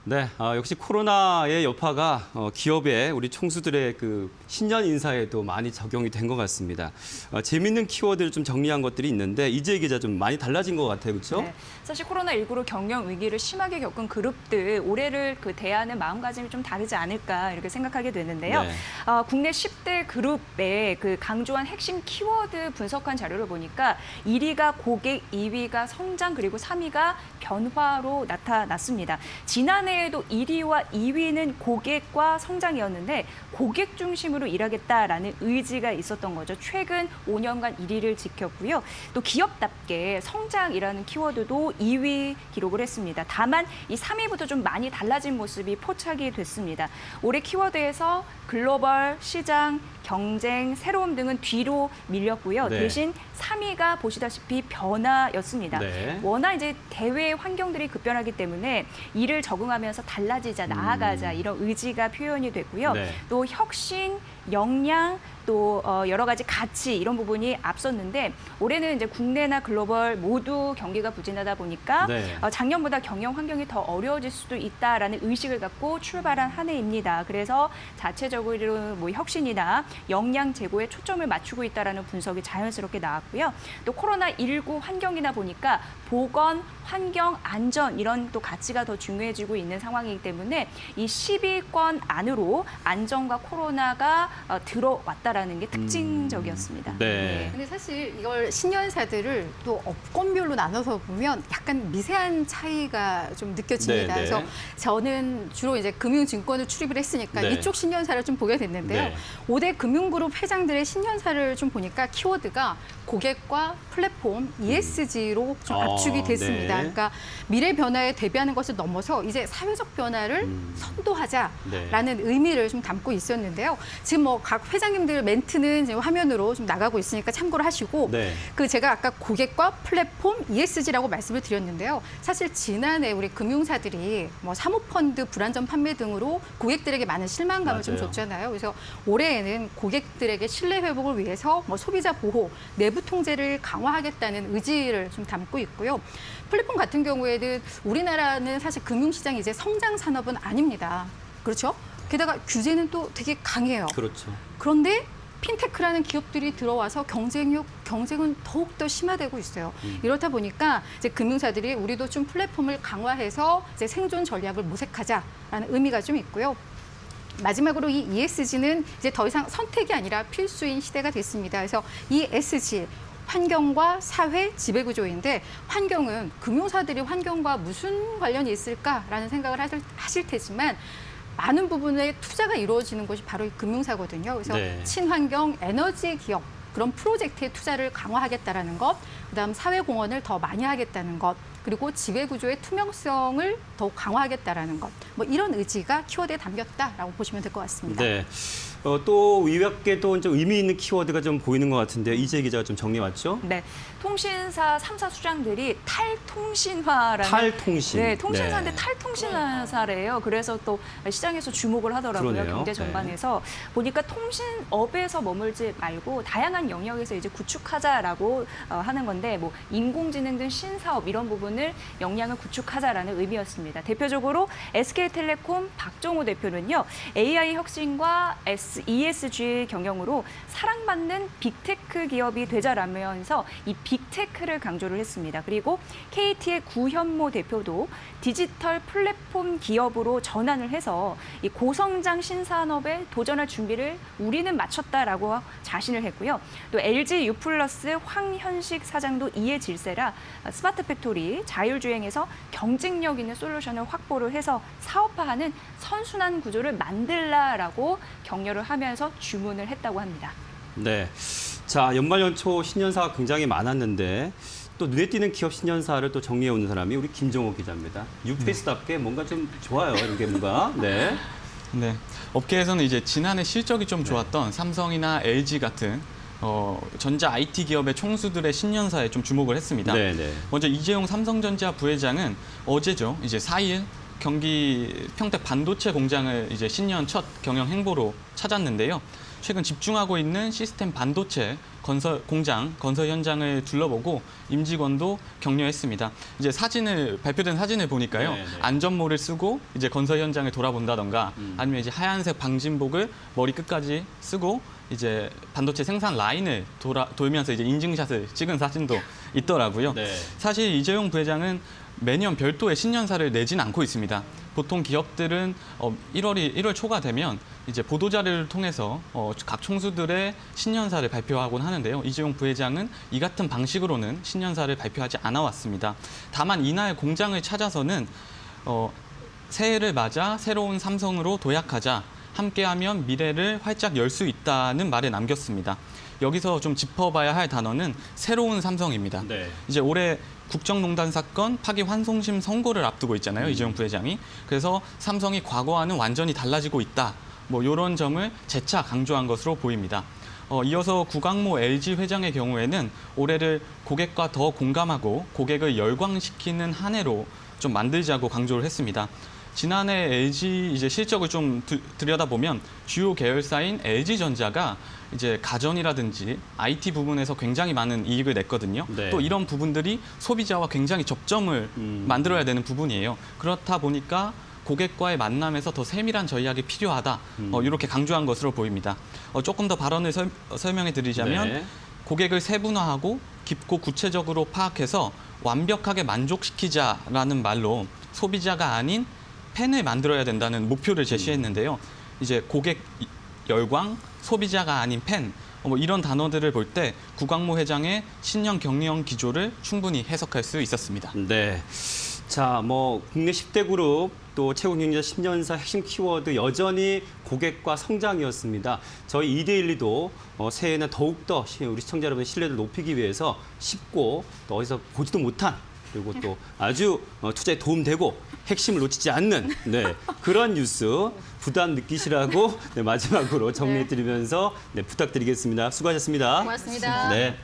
네, 역시 코로나의 여파가 기업의 우리 총수들의 그 신년 인사에도 많이 적용이 된 것 같습니다. 재밌는 키워드를 좀 정리한 것들이 있는데 이재 기자 좀 많이 달라진 것 같아요, 그렇죠? 네, 사실 코로나19로 경영 위기를 심하게 겪은 그룹들 올해를 대하는 마음가짐이 좀 다르지 않을까 이렇게 생각하게 되는데요. 네. 국내 10대 그룹의 강조한 핵심 키워드 분석한 자료를 보니까 1위가 고객, 2위가 성장, 그리고 3위가 변화로 나타났습니다. 지난해에도 1위와 2위는 고객과 성장이었는데 고객 중심으로 일하겠다라는 의지가 있었던 거죠. 최근 5년간 1위를 지켰고요. 또 기업답게 성장이라는 키워드도 2위 기록을 했습니다. 다만 이 3위부터 좀 많이 달라진 모습이 포착이 됐습니다. 올해 키워드에서 글로벌, 시장, 경쟁, 새로움 등은 뒤로 밀렸고요. 네. 대신 3위가 보시다시피 변화였습니다. 네. 워낙 이제 대외 환경들이 급변하기 때문에 이를 적응하면서 달라지자, 나아가자 이런 의지가 표현이 됐고요. 네. 또 혁신, 역량, 또 여러 가지 가치 이런 부분이 앞섰는데 올해는 이제 국내나 글로벌 모두 경기가 부진하다 보니까 네. 작년보다 경영 환경이 더 어려워질 수도 있다라는 의식을 갖고 출발한 한 해입니다. 그래서 자체적으로 뭐 혁신이나 역량 제고에 초점을 맞추고 있다라는 분석이 자연스럽게 나왔고요. 또 코로나19 환경이나 보니까 보건, 환경, 안전 이런 또 가치가 더 중요해지고 있는 상황이기 때문에 이 10위권 안으로 안전과 코로나가 들어왔다라는 게 특징적이었습니다. 네. 근데 사실 이걸 신년사들을 또 업권별로 나눠서 보면 약간 미세한 차이가 좀 느껴집니다. 네, 네. 그래서 저는 주로 이제 금융증권을 출입을 했으니까 네. 이쪽 신년사를 좀 보게 됐는데요. 네. 5대 금융그룹 회장들의 신년사를 좀 보니까 키워드가 고객과 플랫폼, ESG로 좀 압축이 됐습니다. 네. 그러니까 미래 변화에 대비하는 것을 넘어서 이제 사회적 변화를 선도하자라는 네. 의미를 좀 담고 있었는데요. 지금 뭐 각 회장님들 멘트는 지금 화면으로 좀 나가고 있으니까 참고를 하시고 네. 제가 아까 고객과 플랫폼 ESG라고 말씀을 드렸는데요. 사실 지난해 우리 금융사들이 뭐 사모펀드 불안전 판매 등으로 고객들에게 많은 실망감을 좀 맞아요. 줬잖아요. 그래서 올해에는 고객들에게 신뢰 회복을 위해서 뭐 소비자 보호, 내부 통제를 강화하겠다는 의지를 좀 담고 있고요. 플랫폼 같은 경우에는 우리나라는 사실 금융시장이 이제 성장 산업은 아닙니다. 그렇죠? 게다가 규제는 또 되게 강해요. 그렇죠. 그런데 핀테크라는 기업들이 들어와서 경쟁은 더욱더 심화되고 있어요. 이렇다 보니까 이제 금융사들이 우리도 좀 플랫폼을 강화해서 이제 생존 전략을 모색하자라는 의미가 좀 있고요. 마지막으로 이 ESG는 이제 더 이상 선택이 아니라 필수인 시대가 됐습니다. 그래서 ESG 환경과 사회 지배구조인데 환경은 금융사들이 환경과 무슨 관련이 있을까라는 생각을 하실 테지만 많은 부분의 투자가 이루어지는 곳이 바로 이 금융사거든요. 그래서 네. 친환경 에너지 기업 그런 프로젝트에 투자를 강화하겠다라는 것, 그다음 사회 공헌을 더 많이 하겠다는 것, 그리고 지배 구조의 투명성을 더욱 강화하겠다라는 것, 뭐 이런 의지가 키워드에 담겼다라고 보시면 될 것 같습니다. 네. 또 이외에도 좀 의미 있는 키워드가 좀 보이는 것 같은데요. 이재 기자가 좀 정리해 왔죠? 네, 통신사 3사 수장들이 탈통신화라는 탈통신. 네, 통신사인데 네. 탈통신사래요. 그래서 또 시장에서 주목을 하더라고요. 그러네요. 경제 네. 전반에서 보니까 통신업에서 머물지 말고 다양한 영역에서 이제 구축하자라고 하는 건데 뭐 인공지능 등 신사업 이런 부분을 역량을 구축하자라는 의미였습니다. 대표적으로 SK텔레콤 박정우 대표는요. AI 혁신과 ESG 경영으로 사랑받는 빅테크 기업이 되자라면서 이 빅테크를 강조를 했습니다. 그리고 KT의 구현모 대표도 디지털 플랫폼 기업으로 전환을 해서 이 고성장 신산업에 도전할 준비를 우리는 마쳤다라고 자신을 했고요. 또 LG U+, 황현식 사장도 이에 질세라 스마트 팩토리, 자율주행에서 경쟁력 있는 솔루션을 확보를 해서 사업화하는 선순환 구조를 만들라라고 격려를 하면서 주문을 했다고 합니다. 네. 자, 연말연초 신년사가 굉장히 많았는데 또 눈에 띄는 기업 신년사를 또 정리해 오는 사람이 우리 김정호 기자입니다. 뉴페이스답게 뭔가 좀 좋아요. 이게 뭔가. 네. 네. 업계에서는 이제 지난해 실적이 좀 좋았던 삼성이나 LG 같은 전자 IT 기업의 총수들의 신년사에 좀 주목을 했습니다. 네, 네. 먼저 이재용 삼성전자 부회장은 어제죠. 이제 4일 경기 평택 반도체 공장을 이제 신년 첫 경영 행보로 찾았는데요. 최근 집중하고 있는 시스템 반도체 건설 공장, 건설 현장을 둘러보고 임직원도 격려했습니다. 이제 발표된 사진을 보니까요. 네네. 안전모를 쓰고 이제 건설 현장을 돌아본다던가 아니면 이제 하얀색 방진복을 머리 끝까지 쓰고 이제 반도체 생산 라인을 돌면서 이제 인증샷을 찍은 사진도 있더라고요. 네. 사실 이재용 부회장은 매년 별도의 신년사를 내진 않고 있습니다. 보통 기업들은 1월 초가 되면 이제 보도자료를 통해서 각 총수들의 신년사를 발표하곤 하는데요. 이재용 부회장은 이 같은 방식으로는 신년사를 발표하지 않아 왔습니다. 다만 이날 공장을 찾아서는 새해를 맞아 새로운 삼성으로 도약하자, 함께하면 미래를 활짝 열 수 있다는 말을 남겼습니다. 여기서 좀 짚어봐야 할 단어는 새로운 삼성입니다. 네. 이제 올해 국정농단 사건 파기환송심 선고를 앞두고 있잖아요. 이재용 부회장이. 그래서 삼성이 과거와는 완전히 달라지고 있다. 뭐 이런 점을 재차 강조한 것으로 보입니다. 이어서 구광모 LG 회장의 경우에는 올해를 고객과 더 공감하고 고객을 열광시키는 한 해로 좀 만들자고 강조를 했습니다. 지난해 LG 이제 실적을 좀 들여다보면 주요 계열사인 LG전자가 이제 가전이라든지 IT 부분에서 굉장히 많은 이익을 냈거든요. 네. 또 이런 부분들이 소비자와 굉장히 접점을 만들어야 되는 부분이에요. 그렇다 보니까 고객과의 만남에서 더 세밀한 전략이 필요하다. 이렇게 강조한 것으로 보입니다. 조금 더 발언을 설명해 드리자면 네. 고객을 세분화하고 깊고 구체적으로 파악해서 완벽하게 만족시키자라는 말로 소비자가 아닌 팬을 만들어야 된다는 목표를 제시했는데요. 이제 고객 열광, 소비자가 아닌 팬, 뭐 이런 단어들을 볼 때 구광모 회장의 신년 경영 기조를 충분히 해석할 수 있었습니다. 네. 자, 뭐 국내 10대 그룹 또 최고 경영자 10년사 핵심 키워드 여전히 고객과 성장이었습니다. 저희 이데일리도 새해에는 더욱더 우리 시청자 여러분의 신뢰를 높이기 위해서 쉽고 또 어디서 보지도 못한 그리고 또 아주 투자에 도움되고 핵심을 놓치지 않는 그런 뉴스 부담 느끼시라고 마지막으로 정리해드리면서 부탁드리겠습니다. 수고하셨습니다. 고맙습니다. 네.